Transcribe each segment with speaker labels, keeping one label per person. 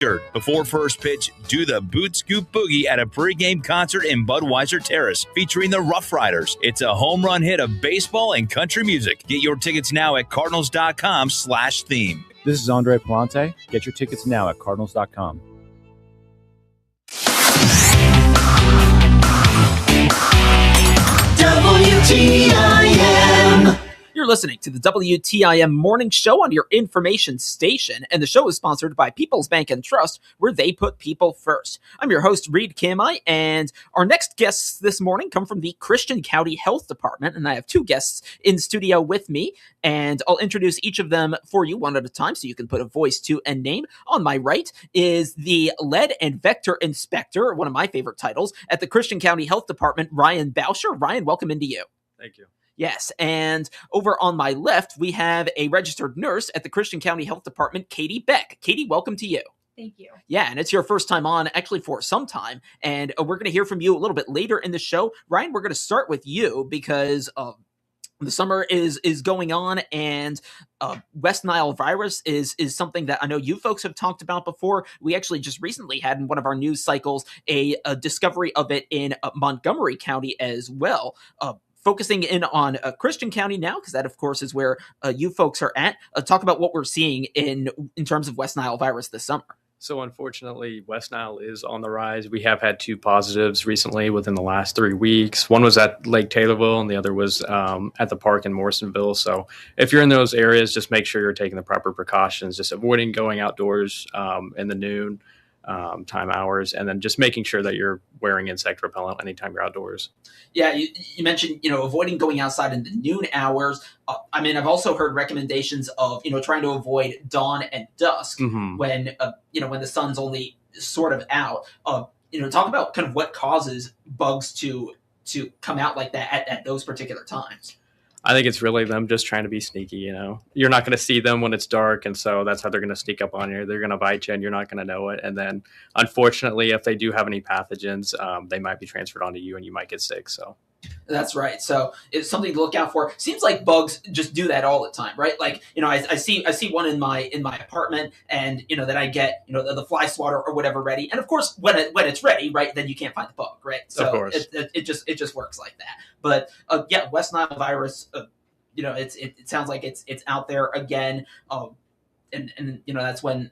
Speaker 1: Before first pitch, do the Boot Scoop Boogie at a pregame concert in Budweiser Terrace featuring the Rough Riders. It's a home run hit of baseball and country music. Get your tickets now at cardinals.com/theme.
Speaker 2: This is Andre Palante. Get your tickets now at cardinals.com.
Speaker 3: WTIM. You're listening to the WTIM Morning Show on your information station, and the show is sponsored by People's Bank and Trust, where they put people first. I'm your host, Reed Kamai, and our next guests this morning come from the Christian County Health Department, and I have two guests in studio with me, and I'll introduce each of them for you one at a time so you can put a voice to a name. On my right is the Lead and Vector Inspector, one of my favorite titles, at the Christian County Health Department, Ryan Bauscher. Ryan, welcome into you.
Speaker 4: Thank you.
Speaker 3: Yes, and over on my left, we have a registered nurse at the Christian County Health Department, Katie Beck. Katie, welcome to you.
Speaker 5: Thank you.
Speaker 3: Yeah, and it's your first time on, actually, for some time, and we're going to hear from you a little bit later in the show. Ryan, we're going to start with you because the summer is going on, and West Nile virus is something that I know you folks have talked about before. We actually just recently had in one of our news cycles a discovery of it in Montgomery County as well. Focusing in on Christian County now, because that, of course, is where you folks are at. Talk about what we're seeing in terms of West Nile virus this summer.
Speaker 4: So unfortunately, West Nile is on the rise. We have had 2 positives recently within the last 3 weeks. One was at Lake Taylorville, and the other was at the park in Morrisonville. So if you're in those areas, just make sure you're taking the proper precautions, just avoiding going outdoors in the noon time hours, and then just making sure that you're wearing insect repellent anytime you're outdoors.
Speaker 3: Yeah, you mentioned, avoiding going outside in the noon hours. I've also heard recommendations of, trying to avoid dawn and dusk when the sun's only sort of out. Talk about kind of what causes bugs to come out like that at those particular times.
Speaker 4: I think it's really them just trying to be sneaky, You're not going to see them when it's dark, and so that's how they're going to sneak up on you. They're going to bite you, and you're not going to know it. And then, unfortunately, if they do have any pathogens, they might be transferred onto you, and you might get sick. So
Speaker 3: that's right. So it's something to look out for. Seems like bugs just do that all the time, right? Like, I see one in my apartment, and that I get the fly swatter or whatever ready, and of course when it's ready, right, then you can't find the bug, right? So
Speaker 4: of course.
Speaker 3: it just works like that. But West Nile virus, it sounds like it's out there again, and that's when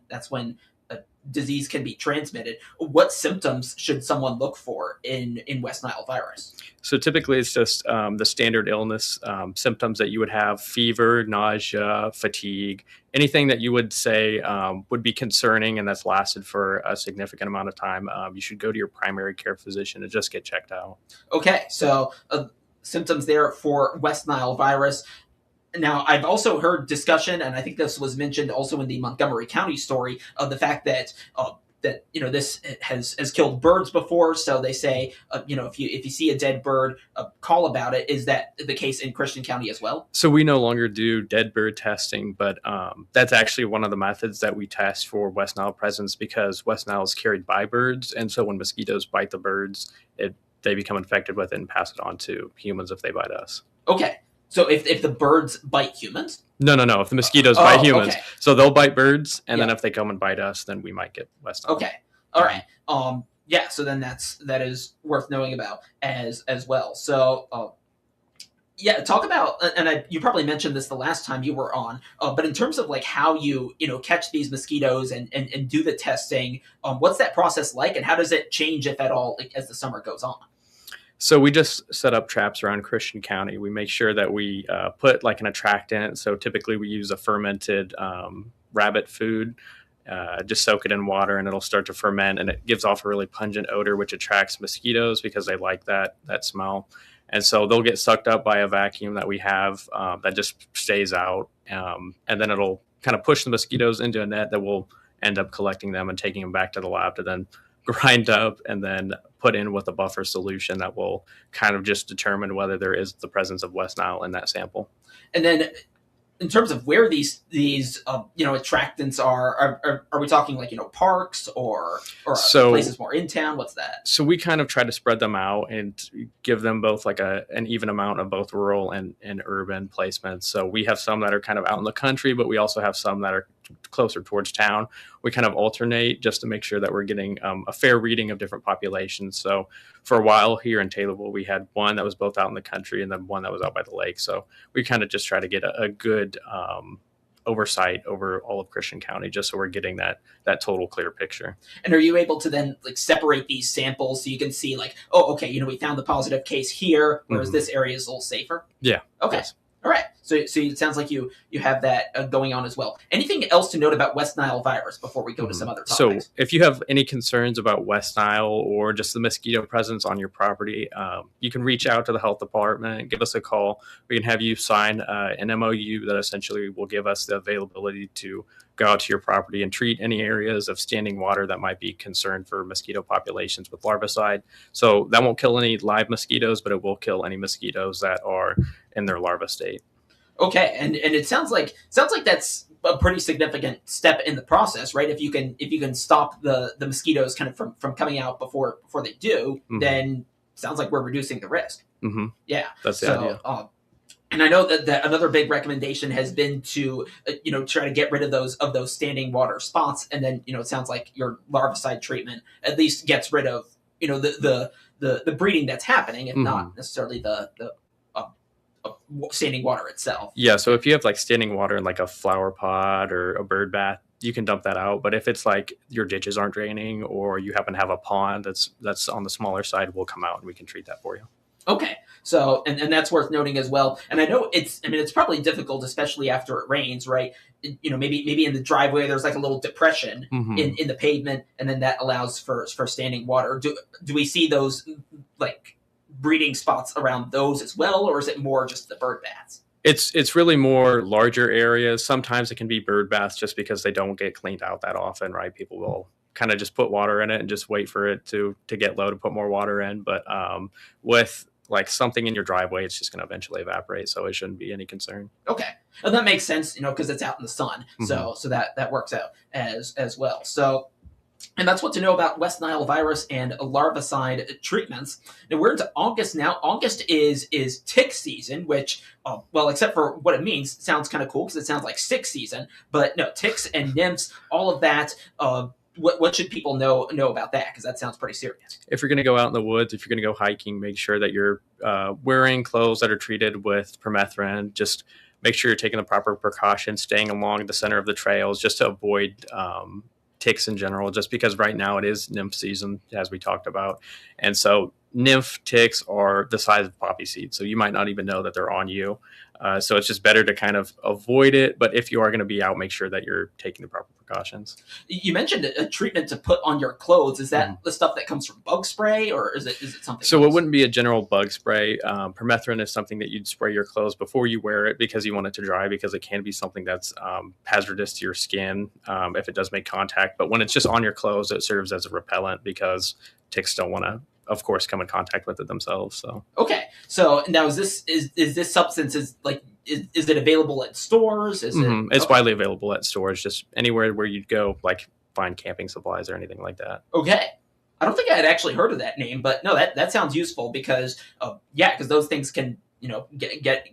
Speaker 3: disease can be transmitted. What symptoms should someone look for in West Nile virus?
Speaker 4: So typically it's just the standard illness symptoms that you would have: fever, nausea, fatigue, anything that you would say would be concerning and that's lasted for a significant amount of time. You should go to your primary care physician and just get checked out. Okay,
Speaker 3: so symptoms there for West Nile virus. Now, I've also heard discussion, and I think this was mentioned also in the Montgomery County story, of the fact that this has killed birds before. So they say, if you see a dead bird, call about it. Is that the case in Christian County as well?
Speaker 4: So we no longer do dead bird testing, but that's actually one of the methods that we test for West Nile presence, because West Nile is carried by birds, and so when mosquitoes bite the birds, they become infected with it and pass it on to humans if they bite us.
Speaker 3: Okay. So if the birds bite humans?
Speaker 4: No. If the mosquitoes bite humans.
Speaker 3: Okay.
Speaker 4: So they'll bite birds, and then if they come and bite us, then we might get West Nile.
Speaker 3: Okay. All right. So then that is worth knowing about as well. So talk about, and you probably mentioned this the last time you were on, but in terms of like how you catch these mosquitoes and do the testing, what's that process like, and how does it change, if at all, as the summer goes on?
Speaker 4: So we just set up traps around Christian County. We make sure that we put like an attractant. So typically we use a fermented rabbit food, just soak it in water and it'll start to ferment, and it gives off a really pungent odor, which attracts mosquitoes because they like that smell. And so they'll get sucked up by a vacuum that we have that just stays out. And then it'll kind of push the mosquitoes into a net that will end up collecting them and taking them back to the lab to then grind up and then put in with a buffer solution that will kind of just determine whether there is the presence of West Nile in that sample.
Speaker 3: And then in terms of where these attractants are we talking like, parks or places more in town? What's that?
Speaker 4: So we kind of try to spread them out and give them both like an even amount of both rural and urban placements. So we have some that are kind of out in the country, but we also have some that are closer towards town. We kind of alternate just to make sure that we're getting a fair reading of different populations. So for a while here in Taylorville, we had one that was both out in the country and then one that was out by the lake. So we kind of just try to get a good oversight over all of Christian County, just so we're getting that total clear picture.
Speaker 3: And are you able to then like separate these samples so you can see like, oh, okay, we found the positive case here, whereas this area is a little safer?
Speaker 4: Yeah.
Speaker 3: Okay.
Speaker 4: Yes.
Speaker 3: All right. So it sounds like you have that going on as well. Anything else to note about West Nile virus before we go to some other topics?
Speaker 4: So if you have any concerns about West Nile or just the mosquito presence on your property, you can reach out to the health department, give us a call. We can have you sign an MOU that essentially will give us the availability to go out to your property and treat any areas of standing water that might be concerned for mosquito populations with larvicide. So that won't kill any live mosquitoes, but it will kill any mosquitoes that are in their larva state.
Speaker 3: Okay, and it sounds like that's a pretty significant step in the process, right? If you can stop the mosquitoes kind of from coming out before they do, then sounds like we're reducing the risk. Yeah,
Speaker 4: that's the idea.
Speaker 3: And I know that another big recommendation has been to try to get rid of those standing water spots, and then it sounds like your larvicide treatment at least gets rid of the breeding that's happening, if not necessarily the standing water itself.
Speaker 4: Yeah, so if you have like standing water in like a flower pot or a bird bath, you can dump that out. But if it's like your ditches aren't draining or you happen to have a pond that's on the smaller side, we'll come out and we can treat that for you.
Speaker 3: Okay. So, and that's worth noting as well. And I know it's probably difficult, especially after it rains, right? Maybe in the driveway, there's like a little depression in the pavement, and then that allows for standing water. Do we see those like breeding spots around those as well, or is it more just the bird baths?
Speaker 4: It's really more larger areas. Sometimes it can be bird baths just because they don't get cleaned out that often, right? People will kind of just put water in it and just wait for it to get low to put more water in. But with like something in your driveway, it's just going to eventually evaporate, so it shouldn't be any concern.
Speaker 3: Okay, and that makes sense, because it's out in the sun, so that works out as well. So, and that's what to know about West Nile virus and larvicide treatments. Now we're into August now. August is tick season, which, well, except for what it means, sounds kind of cool because it sounds like sick season. But no, ticks and nymphs, all of that. What should people know about that? Because that sounds pretty serious.
Speaker 4: If you're going to go out in the woods, if you're going to go hiking, make sure that you're wearing clothes that are treated with permethrin. Just make sure you're taking the proper precautions, staying along the center of the trails just to avoid ticks in general, just because right now it is nymph season, as we talked about. And so nymph ticks are the size of poppy seeds, so you might not even know that they're on you. So it's just better to kind of avoid it. But if you are going to be out, make sure that you're taking the proper precautions.
Speaker 3: You mentioned a treatment to put on your clothes. Is that the stuff that comes from bug spray, or is it something
Speaker 4: So
Speaker 3: else?
Speaker 4: It wouldn't be a general bug spray. Permethrin is something that you'd spray your clothes before you wear it because you want it to dry, because it can be something that's hazardous to your skin if it does make contact. But when it's just on your clothes, it serves as a repellent because ticks don't want to, of course, come in contact with it themselves. So
Speaker 3: okay. So now is this substance is it available at stores? Is
Speaker 4: it's widely available at stores, just anywhere where you'd go, like find camping supplies or anything like that.
Speaker 3: Okay. I don't think I had actually heard of that name, but no, that sounds useful because those things can get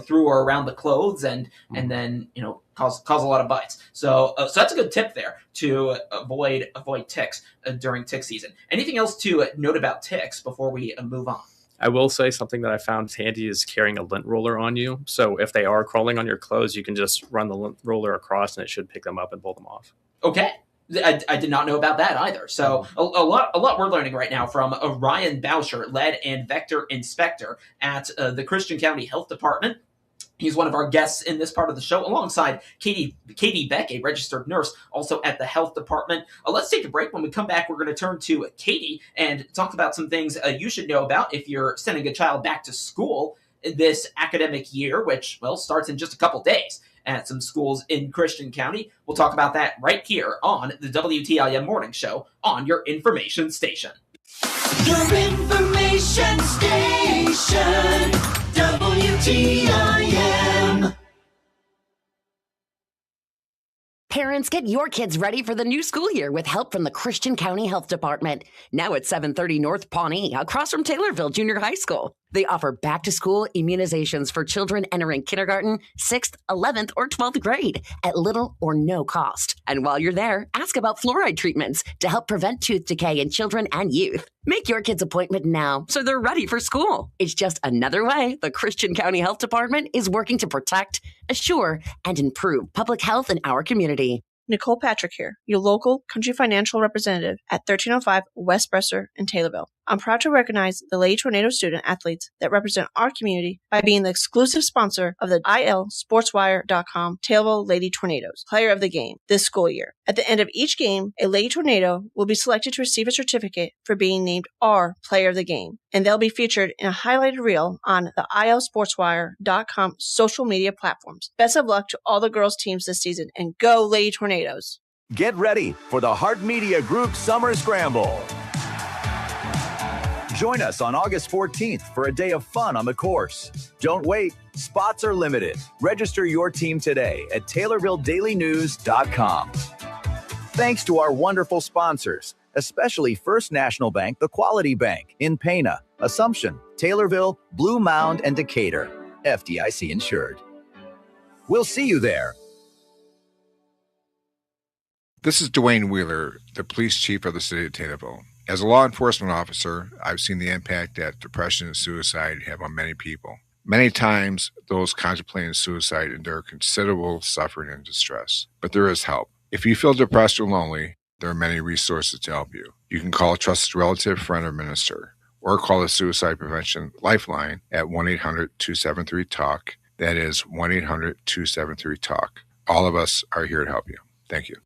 Speaker 3: through or around the clothes and then cause a lot of bites. So that's a good tip there to avoid ticks during tick season. Anything else to note about ticks before we move on?
Speaker 4: I will say something that I found handy is carrying a lint roller on you. So if they are crawling on your clothes, you can just run the lint roller across and it should pick them up and pull them off.
Speaker 3: Okay. I did not know about that either. So a lot we're learning right now from Ryan Boucher, lead and vector inspector at the Christian County Health Department. He's one of our guests in this part of the show, alongside Katie Beck, a registered nurse, also at the health department. Let's take a break. When we come back, we're going to turn to Katie and talk about some things you should know about if you're sending a child back to school this academic year, which, well, starts in just a couple days at some schools in Christian County. We'll talk about that right here on the WTIM Morning Show on your information station.
Speaker 5: Your information station, WTIM.
Speaker 6: Parents, get your kids ready for the new school year with help from the Christian County Health Department. Now at 730 North Pawnee, across from Taylorville Junior High School. They offer back-to-school immunizations for children entering kindergarten, 6th, 11th, or 12th grade at little or no cost. And while you're there, ask about fluoride treatments to help prevent tooth decay in children and youth. Make your kid's appointment now so they're ready for school. It's just another way the Christian County Health Department is working to protect, assure, and improve public health in our community.
Speaker 7: Nicole Patrick here, your local country financial representative at 1305 West Bresser in Taylorville. I'm proud to recognize the Lady Tornado student athletes that represent our community by being the exclusive sponsor of the ILSportswire.com Taylorville Lady Tornadoes Player of the Game this school year. At the end of each game, a Lady Tornado will be selected to receive a certificate for being named our Player of the Game, and they'll be featured in a highlighted reel on the ILSportswire.com social media platforms. Best of luck to all the girls' teams this season, and go Lady Tornadoes!
Speaker 8: Get ready for the Hart Media Group Summer Scramble. Join us on August 14th for a day of fun on the course. Don't wait. Spots are limited. Register your team today at TaylorvilleDailyNews.com. Thanks to our wonderful sponsors, especially First National Bank, the Quality Bank in Pana, Assumption, Taylorville, Blue Mound, and Decatur. FDIC insured. We'll see you there.
Speaker 9: This is Dwayne Wheeler, the police chief of the city of Taylorville. As a law enforcement officer, I've seen the impact that depression and suicide have on many people. Many times, those contemplating suicide endure considerable suffering and distress. But there is help. If you feel depressed or lonely, there are many resources to help you. You can call a trusted relative, friend, or minister, or call the Suicide Prevention Lifeline at 1-800-273-TALK. That is 1-800-273-TALK. All of us are here to help you. Thank you.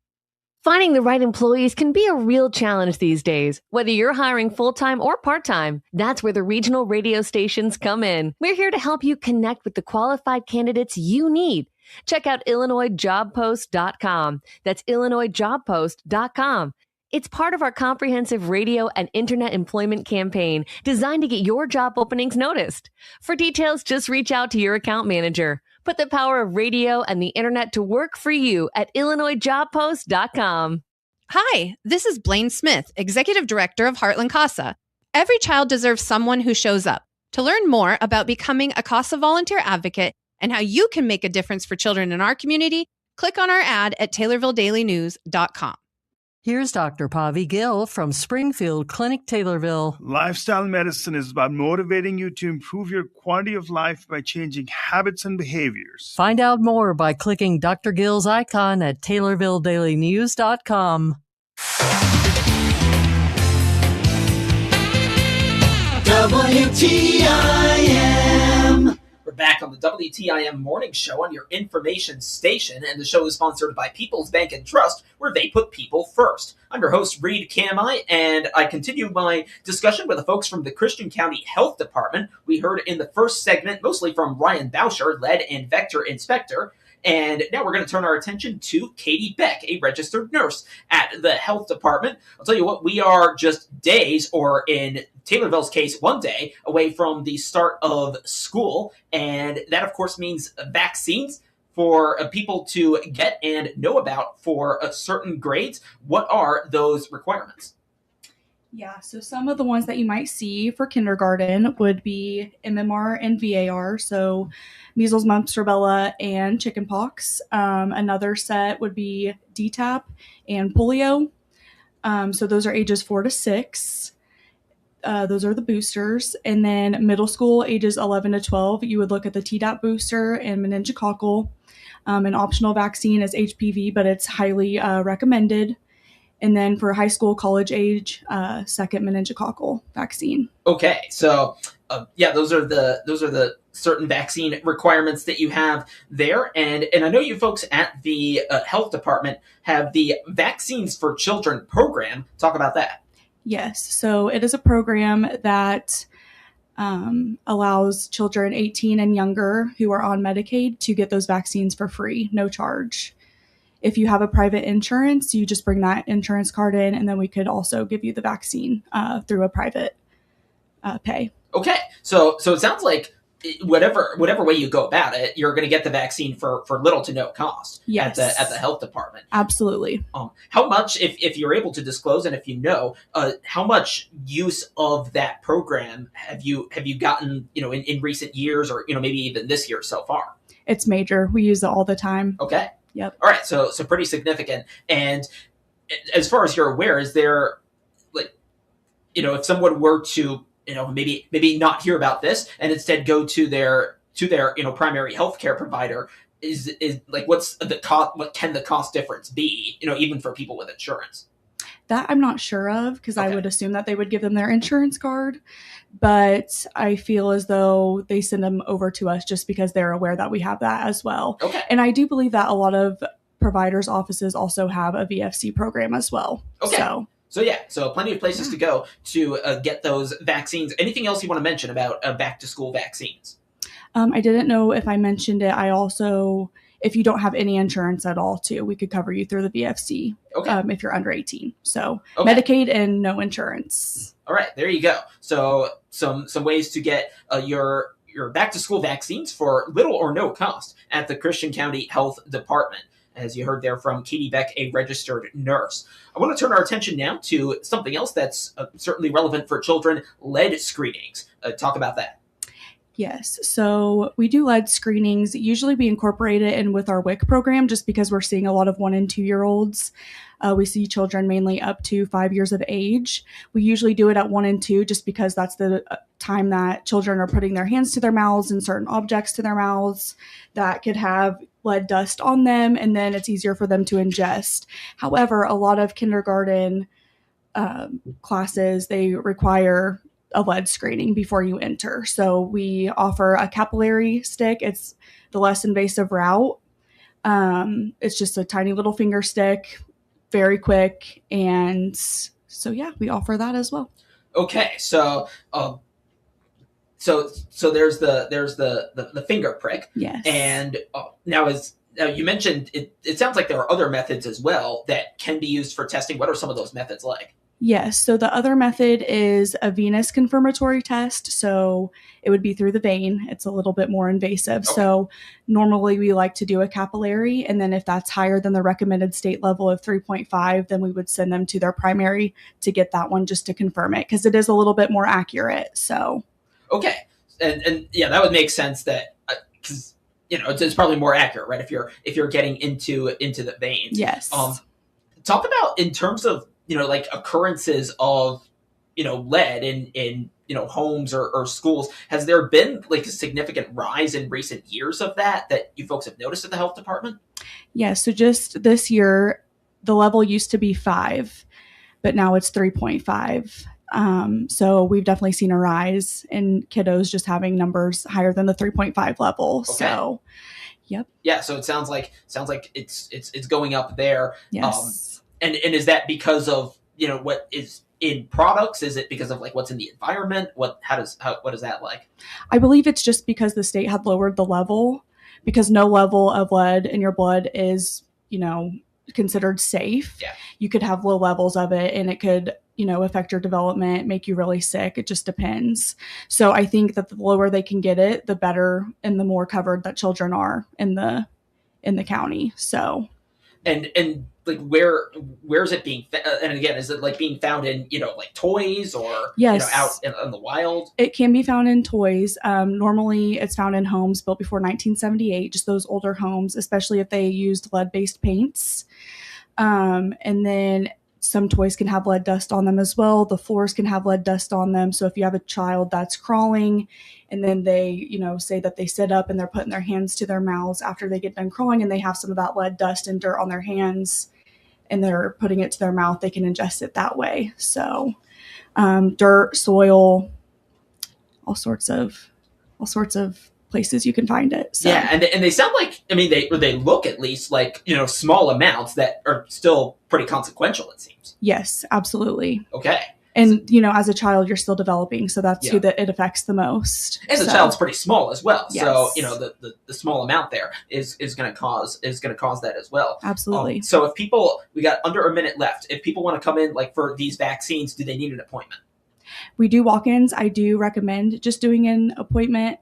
Speaker 10: Finding the right employees can be a real challenge these days, whether you're hiring full-time or part-time. That's where the regional radio stations come in. We're here to help you connect with the qualified candidates you need. Check out IllinoisJobPost.com. That's IllinoisJobPost.com. It's part of our comprehensive radio and internet employment campaign designed to get your job openings noticed. For details, just reach out to your account manager. Put the power of radio and the internet to work for you at IllinoisJobPost.com.
Speaker 11: Hi, this is Blaine Smith, Executive Director of Heartland CASA. Every child deserves someone who shows up. To learn more about becoming a CASA volunteer advocate and how you can make a difference for children in our community, click on our ad at TaylorvilleDailyNews.com.
Speaker 12: Here's Dr. Pavi Gill from Springfield Clinic, Taylorville.
Speaker 13: Lifestyle medicine is about motivating you to improve your quality of life by changing habits and behaviors.
Speaker 12: Find out more by clicking Dr. Gill's icon at TaylorvilleDailyNews.com.
Speaker 5: WTIM.
Speaker 3: We're back on the WTIM Morning Show on your information station, and the show is sponsored by People's Bank and Trust, where they put people first. I'm your host, Reed Kamai, and I continue my discussion with the folks from the Christian County Health Department. We heard in the first segment mostly from Ryan Boucher, lead and vector inspector. And now we're going to turn our attention to Katie Beck, a registered nurse at the health department. I'll tell you what, we are just days, or in Taylorville's case, one day away from the start of school. And that, of course, means vaccines for people to get and know about for certain grades. What are those requirements?
Speaker 14: Yeah, so some of the ones that you might see for kindergarten would be MMR and VAR, so measles, mumps, rubella, and chickenpox. Another set would be DTaP and polio. So those are ages 4 to 6. Those are the boosters. And then middle school, ages 11 to 12, you would look at the Tdap booster and meningococcal. An optional vaccine is HPV, but it's highly recommended. And then for high school, college age, second meningococcal vaccine.
Speaker 3: Okay, so those are the certain vaccine requirements that you have there, and I know you folks at the health department have the Vaccines for Children program. Talk about that.
Speaker 14: Yes, so it is a program that allows children 18 and younger who are on Medicaid to get those vaccines for free, no charge. If you have a private insurance, you just bring that insurance card in, and then we could also give you the vaccine through a private pay.
Speaker 3: Okay, so it sounds like whatever way you go about it, you're going to get the vaccine for little to no cost
Speaker 14: Yes.
Speaker 3: at the health department.
Speaker 14: Absolutely.
Speaker 3: How much, if you're able to disclose, and if you know, how much use of that program have you gotten, in recent years, or maybe even this year so far?
Speaker 14: It's major. We use it all the time.
Speaker 3: Okay.
Speaker 14: Yep.
Speaker 3: All right. So pretty significant. And as far as you're aware, is there, like, if someone were to, maybe not hear about this and instead go to their primary healthcare provider, is like, what's the cost? What can the cost difference be? Even for people with insurance.
Speaker 14: That I'm not sure of, because I would assume that they would give them their insurance card, but I feel as though they send them over to us just because they're aware that we have that as well.
Speaker 3: Okay.
Speaker 14: And I do believe that a lot of providers' offices also have a VFC program as well.
Speaker 3: Okay. So plenty of places to go to get those vaccines. Anything else you want to mention about back to school vaccines?
Speaker 14: I didn't know if I mentioned it. I also, if you don't have any insurance at all, too, we could cover you through the VFC.
Speaker 3: Okay.
Speaker 14: If you're under 18. So
Speaker 3: Okay.
Speaker 14: Medicaid and no insurance.
Speaker 3: All right, there you go. So some ways to get your back to school vaccines for little or no cost at the Christian County Health Department, as you heard there from Katie Beck, a registered nurse. I want to turn our attention now to something else that's certainly relevant for children: lead screenings. Talk about that.
Speaker 14: Yes. So we do lead screenings. Usually we incorporate it in with our WIC program just because we're seeing a lot of 1 and 2 year olds. We see children mainly up to 5 years of age. We usually do it at 1 and 2 just because that's the time that children are putting their hands to their mouths and certain objects to their mouths that could have lead dust on them, and then it's easier for them to ingest. However, a lot of kindergarten classes, they require a lead screening before you enter. So we offer a capillary stick. It's the less invasive route. It's just a tiny little finger stick, very quick. And so, yeah, we offer that as well.
Speaker 3: Okay. So there's the finger prick.
Speaker 14: Yes.
Speaker 3: And now you mentioned it sounds like there are other methods as well that can be used for testing. What are some of those methods like?
Speaker 14: Yes. So the other method is a venous confirmatory test. So it would be through the vein. It's a little bit more invasive.
Speaker 3: Okay.
Speaker 14: So normally we like to do a capillary. And then if that's higher than the recommended state level of 3.5, then we would send them to their primary to get that one just to confirm it, because it is a little bit more accurate. So.
Speaker 3: Okay. And yeah, that would make sense that, because, it's probably more accurate, right? If you're getting into the veins.
Speaker 14: Yes.
Speaker 3: Talk about in terms of, like occurrences of, lead in homes or schools. Has there been like a significant rise in recent years of that you folks have noticed at the health department?
Speaker 14: Yeah. So just this year, the level used to be 5, but now it's 3.5. So we've definitely seen a rise in kiddos just having numbers higher than the 3.5 level. Okay. So, yep.
Speaker 3: Yeah. So it sounds like it's going up there.
Speaker 14: Yes.
Speaker 3: And is that because of, what is in products? Is it because of like what's in the environment? What is that like?
Speaker 14: I believe it's just because the state had lowered the level, because no level of lead in your blood is, considered safe.
Speaker 3: Yeah.
Speaker 14: You could have low levels of it and it could, affect your development, make you really sick. It just depends. So I think that the lower they can get it, the better and the more covered that children are in the county. So.
Speaker 3: And like where is it being and again, is it like being found in like toys or
Speaker 14: yes,
Speaker 3: out in the wild?
Speaker 14: It can be found in toys. Normally it's found in homes built before 1978, just those older homes, especially if they used lead-based paints. And then some toys can have lead dust on them as well. The floors can have lead dust on them. So if you have a child that's crawling and then they, say that they sit up and they're putting their hands to their mouths after they get done crawling and they have some of that lead dust and dirt on their hands and they're putting it to their mouth, they can ingest it that way. So dirt, soil, all sorts of places you can find it. So.
Speaker 3: Yeah, and they sound like, they look at least like, small amounts that are still pretty consequential, it seems.
Speaker 14: Yes, absolutely.
Speaker 3: Okay.
Speaker 14: And, as a child, you're still developing. So that's who it affects the most.
Speaker 3: And the child's pretty small as well.
Speaker 14: Yes.
Speaker 3: So, the small amount there is going to cause that as well.
Speaker 14: Absolutely.
Speaker 3: So we got under a minute left. If people want to come in like for these vaccines, do they need an appointment?
Speaker 14: We do walk-ins. I do recommend just doing an appointment.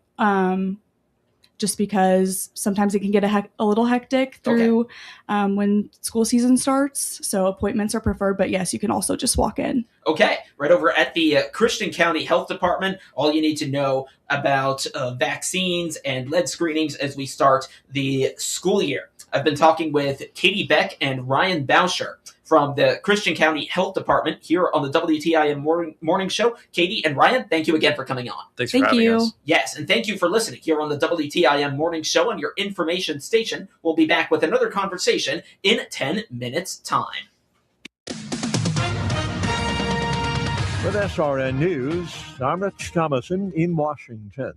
Speaker 14: Just because sometimes it can get a little hectic through when school season starts. So appointments are preferred, but yes, you can also just walk in.
Speaker 3: Okay, right over at the Christian County Health Department, all you need to know about vaccines and lead screenings as we start the school year. I've been talking with Katie Beck and Ryan Bauscher from the Christian County Health Department here on the WTIM morning show. Katie and Ryan, thank you again for coming on.
Speaker 4: Thanks for having us.
Speaker 3: Yes, and thank you for listening here on the WTIM morning show on your information station. We'll be back with another conversation in 10 minutes' time.
Speaker 15: With SRN News, I'm Rich Thomason in Washington.